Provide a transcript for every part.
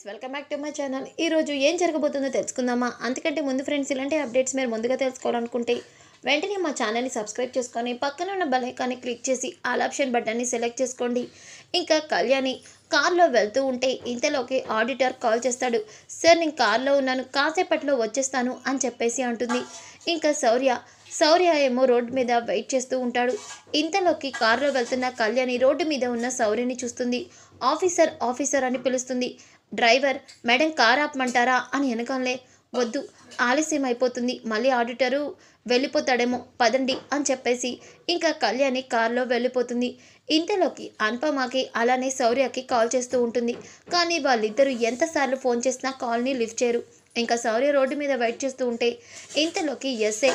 Friends, welcome back to my channel. ఈరోజు ఏం జరగబోతుందో తెలుసుకుందామా? అంతకంటే ముందు ఫ్రెండ్స్, ఇలాంటి అప్డేట్స్ మీరు ముందుగా తెలుసుకోవాలనుకుంటే వెంటనే మా ఛానల్ని సబ్స్క్రైబ్ చేసుకొని పక్కన ఉన్న బెల్ ఐకాన్ని క్లిక్ చేసి ఆల్ ఆప్షన్ బటన్ని సెలెక్ట్ చేసుకోండి. ఇంకా కళ్యాణి కార్లో వెళ్తూ ఉంటే ఇంతలోకి ఆడిటర్ కాల్ చేస్తాడు. సార్, నేను కార్లో ఉన్నాను, కాసేపట్లో వచ్చేస్తాను అని చెప్పేసి అంటుంది. ఇంకా శౌర్య ఏమో రోడ్డు మీద వెయిట్ చేస్తూ ఉంటాడు. ఇంతలోకి కారులో వెళ్తున్న కళ్యాణి రోడ్డు మీద ఉన్న శౌర్యని చూస్తుంది. ఆఫీసర్ ఆఫీసర్ అని పిలుస్తుంది. డ్రైవర్, మేడం కార్ ఆపమంటారా అని వెనకాలే, వద్దు ఆలస్యం అయిపోతుంది, మళ్ళీ ఆడిటరు వెళ్ళిపోతాడేమో, పదండి అని చెప్పేసి ఇంకా కళ్యాణి కారులో వెళ్ళిపోతుంది. ఇంతలోకి అనుపమకి అలానే శౌర్యకి కాల్ చేస్తూ ఉంటుంది. కానీ వాళ్ళిద్దరూ ఎంతసార్లు ఫోన్ చేసినా కాల్ని లిఫ్ట్ చేయరు. ఇంకా శౌర్య రోడ్డు మీద వెయిట్ చేస్తూ ఉంటే ఇంతలోకి ఎస్ఐ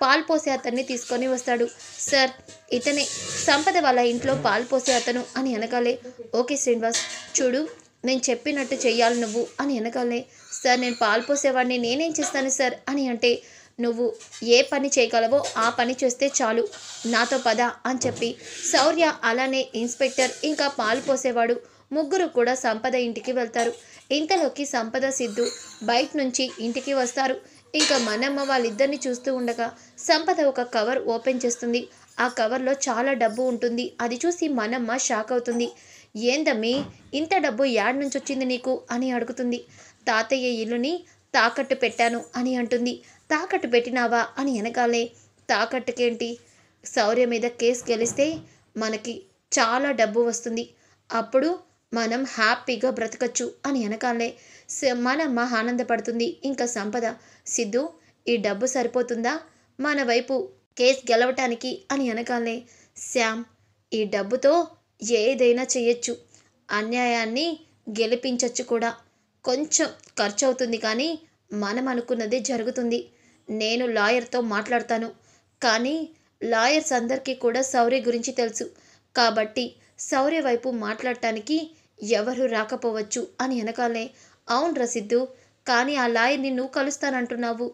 పాలు పోసే అతన్ని తీసుకొని వస్తాడు. సార్, ఇతనే సంపద వాళ్ళ ఇంట్లో పాలు పోసే అతను అని వెనకాలే, ఓకే శ్రీనివాస్, చూడు నేను చెప్పినట్టు చెయ్యాలి నువ్వు అని వెనకాలే, సార్ నేను పాలు పోసేవాడిని, నేనేం చేస్తాను సార్ అని అంటే, నువ్వు ఏ పని చేయగలవో ఆ పని చేస్తే చాలు, నాతో పద అని చెప్పి శౌర్య అలానే ఇన్స్పెక్టర్ ఇంకా పాలు పోసేవాడు ముగ్గురు కూడా సంపద ఇంటికి వెళ్తారు. ఇంతలోకి సంపద సిద్ధు బయట నుంచి ఇంటికి వస్తారు. ఇంకా మనమ్మ వాళ్ళిద్దరిని చూస్తూ ఉండగా సంపద ఒక కవర్ ఓపెన్ చేస్తుంది. ఆ కవర్లో చాలా డబ్బు ఉంటుంది. అది చూసి మనమ్మ షాక్ అవుతుంది. ఏందమ్మీ, ఇంత డబ్బు యాడ్ నుంచి వచ్చింది నీకు అని అడుగుతుంది. తాతయ్య ఇల్లుని తాకట్టు పెట్టాను అని అంటుంది. తాకట్టు పెట్టినావా అని వెనకాలే, తాకట్టుకేంటి, శౌర్య మీద కేసు గెలిస్తే మనకి చాలా డబ్బు వస్తుంది, అప్పుడు మనం హ్యాపీగా బ్రతకచ్చు అని వెనకాలే మనమ్మ ఆనందపడుతుంది. ఇంకా సంపద, సిద్ధు ఈ డబ్బు సరిపోతుందా మన వైపు కేసు గెలవటానికి అని వెనకాలే, శ్యామ్ ఈ డబ్బుతో ఏదైనా చేయొచ్చు, అన్యాయాన్ని గెలిపించవచ్చు కూడా, కొంచెం ఖర్చు అవుతుంది కానీ మనం అనుకున్నదే జరుగుతుంది. నేను లాయర్తో మాట్లాడతాను, కానీ లాయర్స్ అందరికీ కూడా శౌర్య గురించి తెలుసు, కాబట్టి శౌర్య వైపు మాట్లాడటానికి ఎవరు రాకపోవచ్చు అని వెనకాలే, అవును రసిద్దు, కానీ ఆ లాయర్ని నువ్వు కలుస్తానంటున్నావు,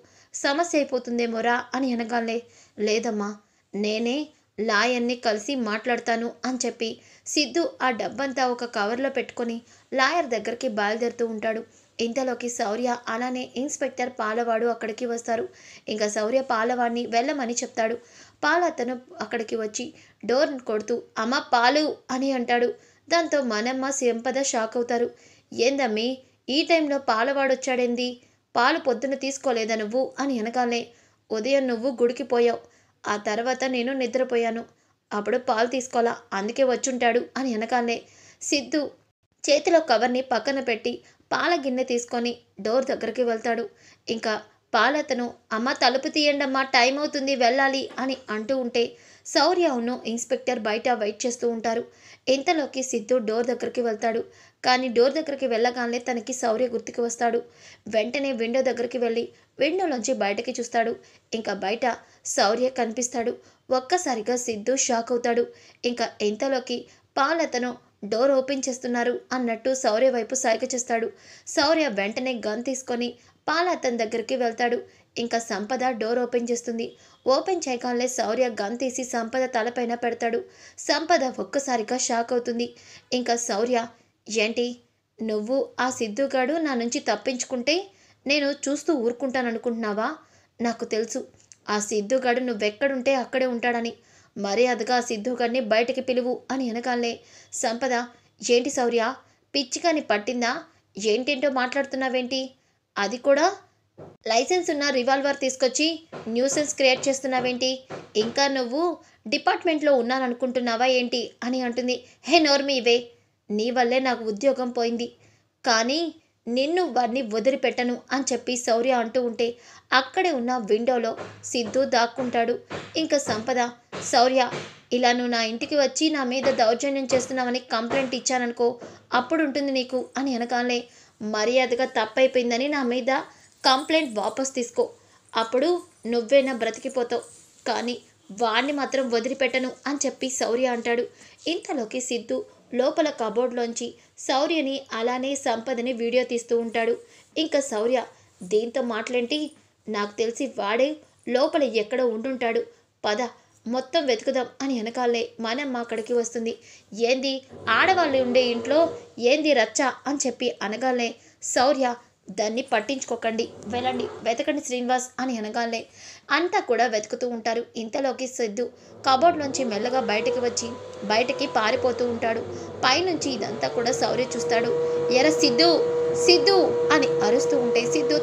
సమస్య అయిపోతుందేమోరా అని వెనకాలే, లేదమ్మా నేనే లాయర్ని కలిసి మాట్లాడతాను అని చెప్పి సిద్ధు ఆ డబ్బంతా ఒక కవర్లో పెట్టుకొని లాయర్ దగ్గరికి బయలుదేరుతూ ఉంటాడు. ఇంతలోకి శౌర్య అలానే ఇన్స్పెక్టర్ పాలవాడు అక్కడికి వస్తారు. ఇంకా శౌర్య పాలవాడిని వెళ్ళమని చెప్తాడు. అతను అక్కడికి వచ్చి డోర్ కొడుతూ అమ్మ పాలు అని అంటాడు. దాంతో మనమ్మ సంపద షాక్ అవుతారు. ఏందమ్మీ, ఈ టైంలో పాలవాడు వచ్చాడేంది, పాలు పొద్దున తీసుకోలేదా నువ్వు అని వెనకాలే, ఉదయం నువ్వు గుడికి పోయావు, ఆ తర్వాత నేను నిద్రపోయాను, అప్పుడు పాలు తీసుకోవాలా, అందుకే వచ్చుంటాడు అని వెనకాలే సిద్ధు చేతిలో కవర్ని పక్కన పెట్టి పాల గిన్నె తీసుకొని డోర్ దగ్గరికి వెళ్తాడు. ఇంకా పాలతను, అమ్మ తలుపు తీయండమ్మా, టైం అవుతుంది వెళ్ళాలి అని అంటూ ఉంటే శౌర్యను ఇన్స్పెక్టర్ బయట వెయిట్ చేస్తూ ఉంటారు. ఇంతలోకి సిద్ధు డోర్ దగ్గరికి వెళ్తాడు. కానీ డోర్ దగ్గరికి వెళ్ళగానే తనకి శౌర్య గుర్తుకు వస్తాడు. వెంటనే విండో దగ్గరికి వెళ్ళి విండోలోంచి బయటకి చూస్తాడు. ఇంకా బయట శౌర్య కనిపిస్తాడు. ఒక్కసారిగా సిద్ధు షాక్ అవుతాడు. ఇంకా ఇంతలోకి పాలతను డోర్ ఓపెన్ చేస్తున్నారు అన్నట్టు శౌర్య వైపు సైగ చేస్తాడు. శౌర్య వెంటనే గన్ తీసుకొని అతని దగ్గరికి వెళ్తాడు. ఇంకా సంపద డోర్ ఓపెన్ చేస్తుంది. ఓపెన్ చేయగానే శౌర్య గన్ తీసి సంపద తలపైన పెడతాడు. సంపద ఒక్కసారిగా షాక్ అవుతుంది. ఇంకా శౌర్య, ఏంటి నువ్వు ఆ సిద్ధుగాడు నా నుంచి తప్పించుకుంటే నేను చూస్తూ ఊరుకుంటాననుకుంటున్నావా? నాకు తెలుసు ఆ సిద్ధుగాడు నువ్వెక్కడుంటే అక్కడే ఉంటాడని, మర్యాదగా ఆ సిద్ధుగాడిని బయటికి పిలువు అని వెనకాలే సంపద, ఏంటి శౌర్య, పిచ్చికాని పట్టిందా, ఏంటేంటో మాట్లాడుతున్నావేంటి, అది కూడా లైసెన్స్ ఉన్న రివాల్వర్ తీసుకొచ్చి న్యూసెన్స్ క్రియేట్ చేస్తున్నావేంటి, ఇంకా నువ్వు డిపార్ట్మెంట్లో ఉన్నాననుకుంటున్నావా ఏంటి అని అంటుంది. హే నోర్మి ఇవే, నీ వల్లే నాకు ఉద్యోగం పోయింది, కానీ నిన్ను వాడిని వదిలిపెట్టను అని చెప్పి శౌర్య అంటూ ఉంటే అక్కడే ఉన్న విండోలో సిద్ధు దాక్కుంటాడు. ఇంకా సంపద, శౌర్య ఇలా నువ్వు నా ఇంటికి వచ్చి నా మీద దౌర్జన్యం చేస్తున్నావని కంప్లైంట్ ఇచ్చాననుకో, అప్పుడు ఉంటుంది నీకు అని వెనకాలే, మర్యాదగా తప్పైపోయిందని నా మీద కంప్లైంట్ వాపస్ తీసుకో, అప్పుడు నువ్వేనా బ్రతికిపోతావు, కానీ వాణ్ణి మాత్రం వదిలిపెట్టను అని చెప్పి శౌర్య అంటాడు. ఇంతలోకి సిద్ధు లోపల కబోర్డ్లోంచి శౌర్యని అలానే సంపదని వీడియో తీస్తూ ఉంటాడు. ఇంకా శౌర్య, దీంతో మాటలేంటి, నాకు తెలిసి వాడే లోపల ఎక్కడో ఉండుంటాడు, పద మొత్తం వెతుకుదాం అని వెనకాలే మనమ్మ అక్కడికి వస్తుంది. ఏంది ఆడవాళ్ళు ఉండే ఇంట్లో ఏంది రచ్చ అని చెప్పి అనగాలే శౌర్య దాన్ని పట్టించుకోకండి, వెళ్ళండి వెతకండి శ్రీనివాస్ అని అనగాలే అంతా కూడా వెతుకుతూ ఉంటారు. ఇంతలోకి సిద్ధు కబోర్డ్లోంచి మెల్లగా బయటికి పారిపోతూ ఉంటాడు. పైనుంచి ఇదంతా కూడా శౌర్య చూస్తాడు. ఎర సిద్ధు సిద్ధు అని అరుస్తూ ఉంటే సిద్ధు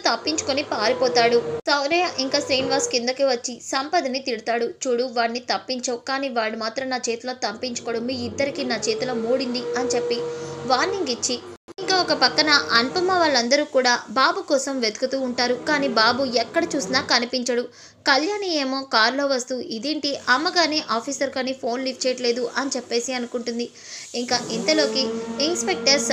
తప్పించుకొని పారిపోతాడు. శౌర్య ఇంకా శ్రీనివాస్ కిందకి వచ్చి సంపదని తిడతాడు. చూడు వాడిని తప్పించవు, కానీ వాడు మాత్రం నా చేతిలో తప్పించుకోడు, మీ ఇద్దరికి నా చేతిలో మూడింది అని చెప్పి వార్నింగ్ ఇచ్చి ఇంకా ఒక పక్కన అనుపమ వాళ్ళందరూ కూడా బాబు కోసం వెతుకుతూ ఉంటారు. కానీ బాబు ఎక్కడ చూసినా కనిపించడు. కళ్యాణి ఏమో కారులో వస్తూ ఇదేంటి అమ్మ కానీ ఆఫీసర్ కానీ ఫోన్ లిఫ్ట్ చేయట్లేదు అని చెప్పేసి అనుకుంటుంది. ఇంకా ఇంతలోకి ఇన్స్పెక్టర్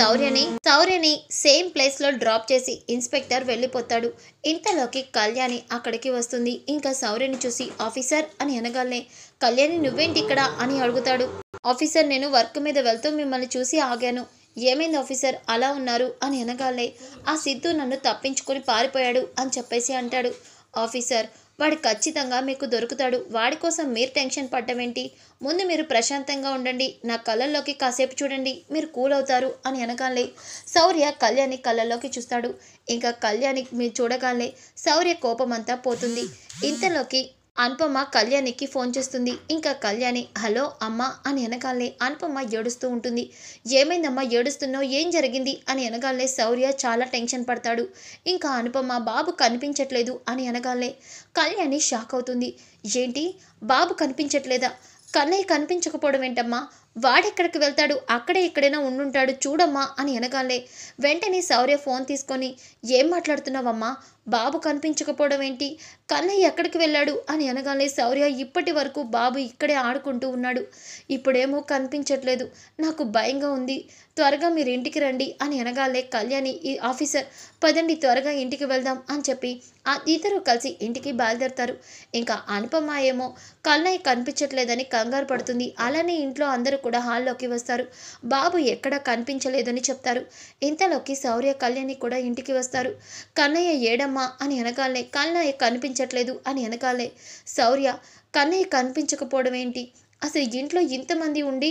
శౌర్యని సేమ్ ప్లేస్లో డ్రాప్ చేసి ఇన్స్పెక్టర్ వెళ్ళిపోతాడు. ఇంతలోకి కళ్యాణి అక్కడికి వస్తుంది. ఇంకా శౌర్యని చూసి ఆఫీసర్ అని అనగానే కళ్యాణి నువ్వేంటి ఇక్కడ అని అడుగుతాడు. ఆఫీసర్ నేను వర్క్ మీద వెళ్తూ మిమ్మల్ని చూసి ఆగాను. ఏమైంది ఆఫీసర్ అలా ఉన్నారు అని అనగాలే ఆ సిద్ధు నన్ను తప్పించుకొని పారిపోయాడు అని చెప్పేసి అంటాడు. ఆఫీసర్ వాడు ఖచ్చితంగా మీకు దొరుకుతాడు, వాడి కోసం మీరు టెన్షన్ పడ్డమేంటి, ముందు మీరు ప్రశాంతంగా ఉండండి, నా కళ్ళల్లోకి కాసేపు చూడండి, మీరు కూల్ అవుతారు అని అనగానే శౌర్య కళ్యాణి కళ్ళల్లోకి చూస్తాడు. ఇంకా కళ్యాణి మీరు చూడగానే శౌర్య కోపం అంతా పోతుంది. ఇంతలోకి అనుపమ కళ్యాణికి ఫోన్ చేస్తుంది. ఇంకా కళ్యాణి హలో అమ్మ అని అనగానే అనుపమ ఏడుస్తూ ఉంటుంది. ఏమైందమ్మా ఏడుస్తున్నావు, ఏం జరిగింది అని అనగానే శౌర్య చాలా టెన్షన్ పడతాడు. ఇంకా అనుపమ బాబు కనిపించట్లేదు అని అనగానే కళ్యాణి షాక్ అవుతుంది. ఏంటి బాబు కనిపించట్లేదా, కన్నయ్య కనిపించకపోవడం ఏంటమ్మా, వాడెక్కడికి వెళ్తాడు, అక్కడే ఎక్కడైనా ఉండుంటాడు చూడమ్మా అని అనగానే వెంటనే శౌర్య ఫోన్ తీసుకొని ఏం మాట్లాడుతున్నావమ్మా, బాబు కనిపించకపోవడం ఏంటి, కన్నయ్య ఎక్కడికి వెళ్ళాడు అని అనగానే శౌర్య ఇప్పటి వరకు బాబు ఇక్కడే ఆడుకుంటూ ఉన్నాడు, ఇప్పుడేమో కనిపించట్లేదు, నాకు భయంగా ఉంది, త్వరగా మీరు ఇంటికి రండి అని అనగానే కళ్యాణి ఈ ఆఫీసర్ పదండి త్వరగా ఇంటికి వెళ్దాం అని చెప్పి ఇద్దరు కలిసి ఇంటికి బయలుదేరుతారు. ఇంకా అనుపమ ఏమో కన్నయ్య కనిపించట్లేదని కంగారు పడుతుంది. అలానే ఇంట్లో అందరూ కూడా హాల్లోకి వస్తారు. బాబు ఎక్కడా కనిపించలేదని చెప్తారు. ఇంతలోకి శౌర్య కళ్యాణి కూడా ఇంటికి వస్తారు. కన్నయ్య ఏడమ్మా అని అనగానే కన్నయ్య కనిపించట్లేదు అని అనగానే శౌర్య కన్నయ్య కనిపించకపోవడం ఏంటి, అసలు ఇంట్లో ఇంతమంది ఉండి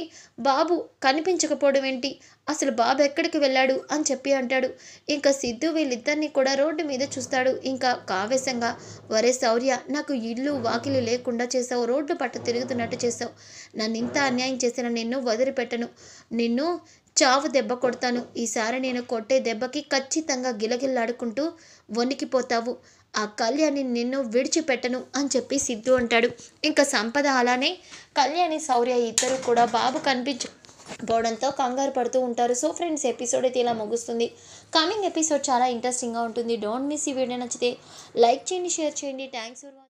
బాబు కనిపించకపోవడం ఏంటి, అసలు బాబు ఎక్కడికి వెళ్ళాడు అని చెప్పి అంటాడు. ఇంకా సిద్ధు వీళ్ళిద్దరిని కూడా రోడ్డు మీద చూస్తాడు. ఇంకా ఆవేశంగా వరే శౌర్య నాకు ఇల్లు వాకిలి లేకుండా చేసావు, రోడ్డు పట్ట తిరుగుతున్నట్టు చేసావు, నన్ను ఇంత అన్యాయం చేసిన నిన్ను వదిలిపెట్టను, నిన్ను చావు దెబ్బ కొడతాను, ఈసారి నేను కొట్టే దెబ్బకి ఖచ్చితంగా గిలగిల్లాడుకుంటూ వణికిపోతావు, ఆ కళ్యాణి నిన్ను విడిచిపెట్టను అని చెప్పి సిద్ధు అంటాడు. ఇంకా సంపద అలానే కళ్యాణి శౌర్య ఇద్దరు కూడా బాబు కనిపించకపోవడంతో కంగారు పడుతూ ఉంటారు. సో ఫ్రెండ్స్ ఎపిసోడ్ అయితే ఇలా ముగుస్తుంది. కమింగ్ ఎపిసోడ్ చాలా ఇంట్రెస్టింగ్గా ఉంటుంది. డోంట్ మిస్ ఈ వీడియో నచ్చితే లైక్ చేయండి, షేర్ చేయండి. Thanks for watching.